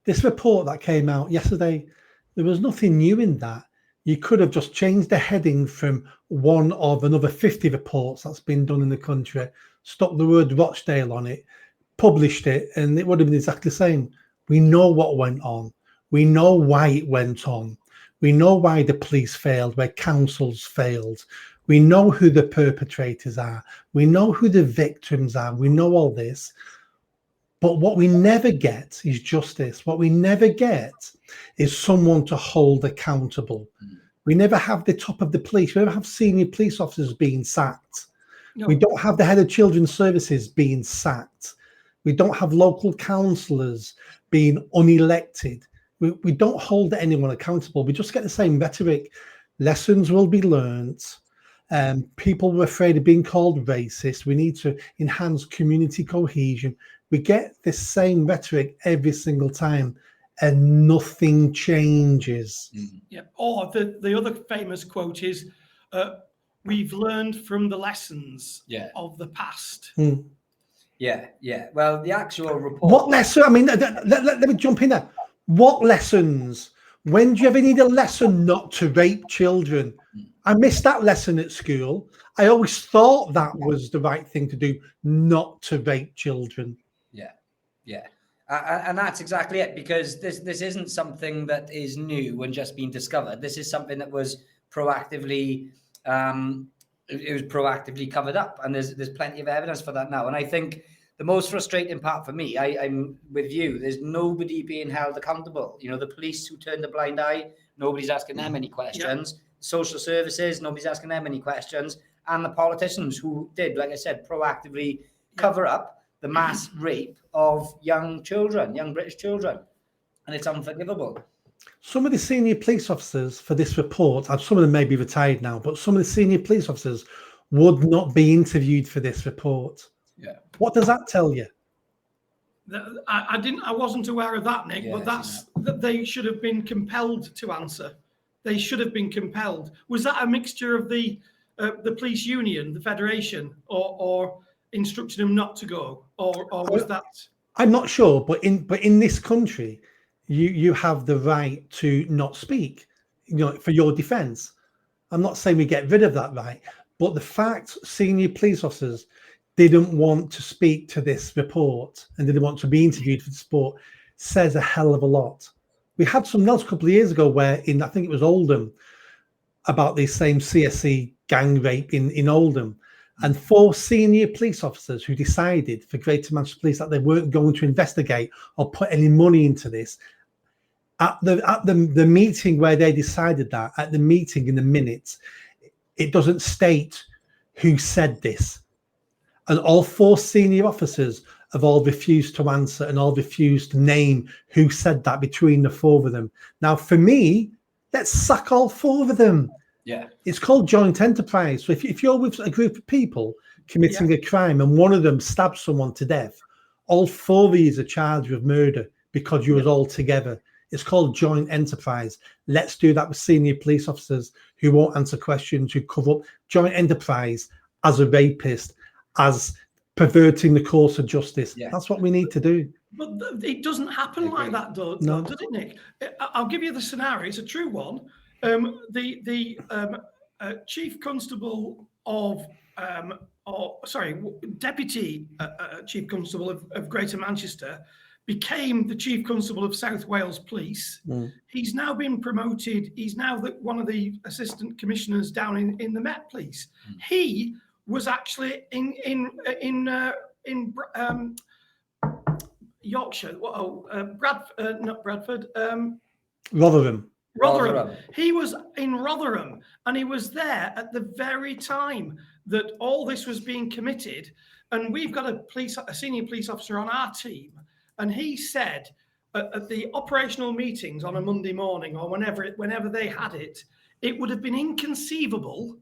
This report that came out yesterday, there was nothing new in that. You could have just changed the heading from one of another 50 reports that's been done in the country, stuck the word Rochdale on it, published it, and it would have been exactly the same. We know what went on. We know why it went on. We know why the police failed, where councils failed. We know who the perpetrators are. We know who the victims are. We know all this. But what we never get is justice. What we never get is someone to hold accountable. We never have the top of the police. We never have senior police officers being sacked. No. We don't have the head of children's services being sacked. We don't have local councillors being unelected. We don't hold anyone accountable. We just get the same rhetoric. Lessons will be learnt. People were afraid of being called racist. We need to enhance community cohesion. We get the same rhetoric every single time, and nothing changes. Yeah. Or the other famous quote is, "We've learned from the lessons of the past." Yeah. Well, the actual report. What lesson? I mean, let me jump in there. What lessons? When do you ever need a lesson not to rape children? I missed that lesson at school. I always thought that was the right thing to do, not to rape children. Yeah. And that's exactly it, because this isn't something that is new and just been discovered. This is something that was proactively covered up, and there's plenty of evidence for that now. And I think the most frustrating part for me, I'm with you, there's nobody being held accountable. You know, the police who turned a blind eye, nobody's asking them any questions. Yeah. Social services, nobody's asking them any questions. And the politicians who did, like I said, proactively cover up the mass rape of young British children. And it's unforgivable. Some of the senior police officers for this report, and some of them may be retired now, but some of the senior police officers would not be interviewed for this report. Yeah. What does that tell you? I wasn't aware of that, Nick, but that they should have been compelled to answer. They should have been compelled. Was that a mixture of the police union, the federation, or instructing them not to go, or was that? I'm not sure, but in this country, you have the right to not speak, for your defence. I'm not saying we get rid of that right, but the fact senior police officers didn't want to speak to this report and didn't want to be interviewed for the sport says a hell of a lot. We had something else a couple of years ago where I think it was Oldham, about the same CSE gang rape in Oldham. And 4 senior police officers who decided for Greater Manchester Police that they weren't going to investigate or put any money into this. At the meeting where they decided that, at the meeting in the minutes, it doesn't state who said this. And all 4 senior officers have all refused to answer and all refused to name who said that between the 4 of them. Now, for me, let's sack all 4 of them. Yeah, it's called joint enterprise. So if you're with a group of people committing a crime and one of them stabs someone to death, all 4 of you are charged with murder because you were all together. It's called joint enterprise. Let's do that with senior police officers who won't answer questions, who cover up. Joint enterprise as a rapist, as perverting the course of justice. Yeah. That's what we need to do. But it doesn't happen like that, though, does it, Nick? I'll give you the scenario. It's a true one. The chief constable of, deputy chief constable of Greater Manchester became the chief constable of South Wales Police. He's now been promoted. He's now one of the assistant commissioners down in the Met Police. He was actually in Yorkshire. Not Bradford. Rotherham. He was in Rotherham, and he was there at the very time that all this was being committed. And we've got a senior police officer on our team, and he said at the operational meetings on a Monday morning or whenever they had it, it would have been inconceivable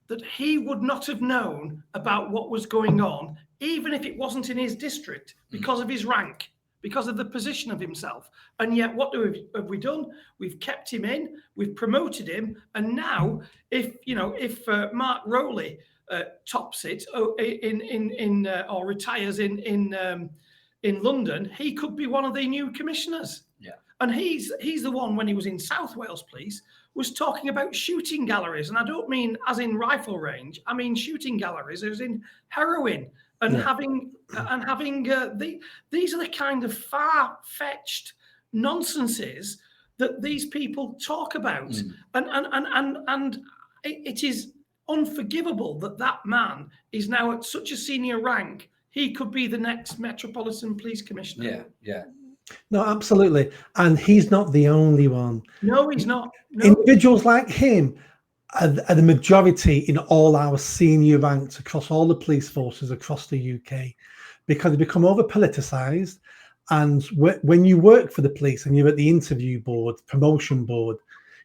that he would not have known about what was going on, even if it wasn't in his district, because of his rank, because of the position of himself. And yet, what have we done? We've kept him in, we've promoted him, and now, if Mark Rowley tops it or retires in in London, he could be one of the new commissioners. Yeah. And he's the one, when he was in South Wales Police, was talking about shooting galleries. And I don't mean as in rifle range. I mean shooting galleries as in heroin and these are the kind of far-fetched nonsenses that these people talk about. And it is unforgivable that man is now at such a senior rank. He could be the next Metropolitan Police Commissioner. Yeah, yeah. No, absolutely. And he's not the only one. No, he's not. No. Individuals like him are the majority in all our senior ranks across all the police forces across the UK, because they become over politicized. And when you work for the police and you're at the interview board, promotion board,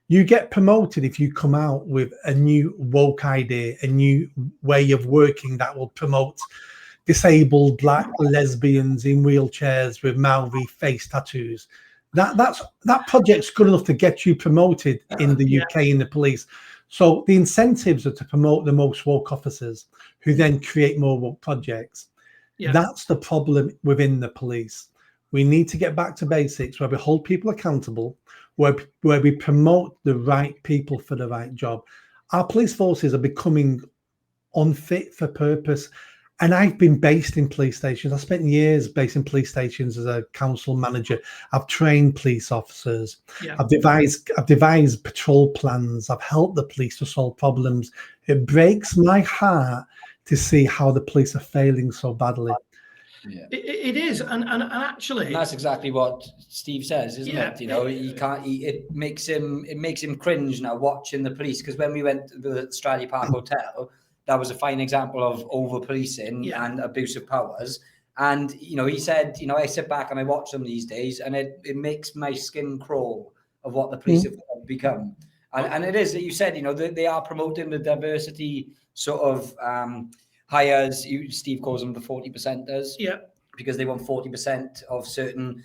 you get promoted if you come out with a new woke idea, a new way of working that will promote disabled black lesbians in wheelchairs with Maori face tattoos. That project's good enough to get you promoted in the UK in the police. So the incentives are to promote the most woke officers, who then create more woke projects. Yeah. That's the problem within the police. We need to get back to basics, where we hold people accountable, where we promote the right people for the right job. Our police forces are becoming unfit for purpose. And I've been based in police stations. I spent years based in police stations as a council manager. I've trained police officers. Yeah. I've devised patrol plans. I've helped the police to solve problems. It breaks my heart to see how the police are failing so badly. Yeah. It is, and actually, and that's exactly what Steve says, isn't it? You know, he can't. It makes him cringe now watching the police, because when we went to the Stradley Park Hotel, that was a fine example of over policing and abuse of powers. And you know, he said, you know, I sit back and I watch them these days, and it makes my skin crawl of what the police have become. And it is that you said, you know, they are promoting the diversity sort of hires. Steve calls them the 40%ers. Yeah. Because they want 40% of certain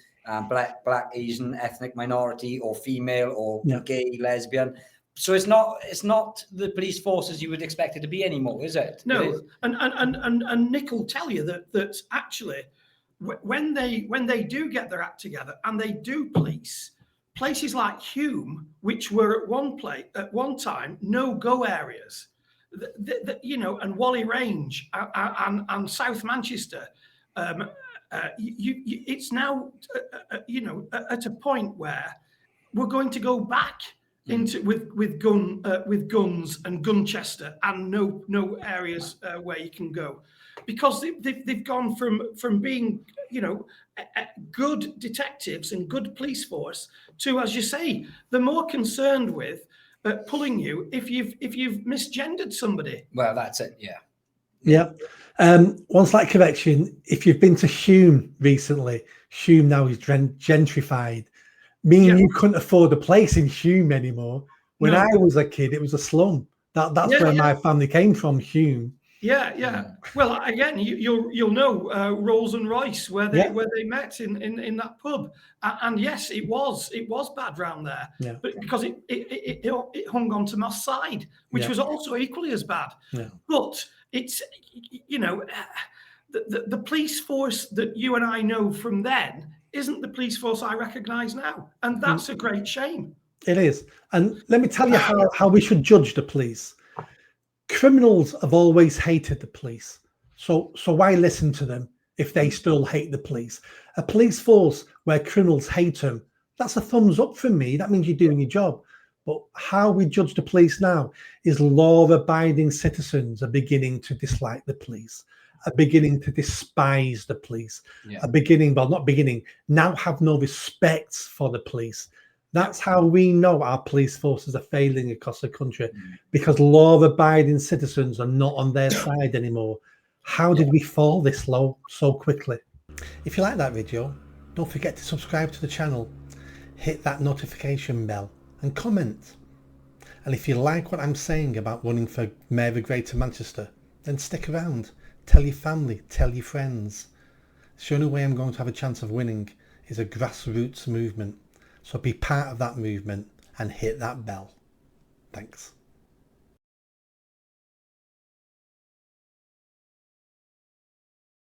black, Asian, ethnic minority, or female, or gay, lesbian. So it's not the police forces you would expect it to be anymore, is it? No. And Nick will tell you that actually, when they do get their act together and they do police places like Hume, which were at one time no-go areas, you know, and Whalley Range and South Manchester, it's now you know, at a point where we're going to go back into with guns and Gunchester and no areas where you can go, because they've gone from being, you know, good detectives and good police force to, as you say, they're more concerned with pulling you if you've misgendered somebody. Well, that's it. Yeah. One slight correction: if you've been to Hume recently, Hume now is gentrified, meaning you couldn't afford a place in Hume anymore. When I was a kid, it was a slum. That's where my family came from, Hume. Yeah. Well, again, you'll know Rolls and Royce, where they met in that pub, and yes, it was bad round there, but because it hung on to Moss Side, which was also equally as bad. Yeah. But it's, you know, the police force that you and I know from then isn't the police force I recognise now, and that's a great shame. It is, and let me tell you how we should judge the police. Criminals have always hated the police, so why listen to them if they still hate the police? A police force where criminals hate them, that's a thumbs up from me. That means you're doing your job. But how we judge the police now is law-abiding citizens are beginning to dislike the police, are beginning to despise the police, now have no respect for the police. That's how we know our police forces are failing across the country, because law-abiding citizens are not on their side anymore. How did we fall this low so quickly? If you like that video, don't forget to subscribe to the channel, hit that notification bell and comment. And if you like what I'm saying about running for Mayor of Greater Manchester, then stick around. Tell your family, tell your friends. The only way I'm going to have a chance of winning is a grassroots movement. So be part of that movement and hit that bell. Thanks.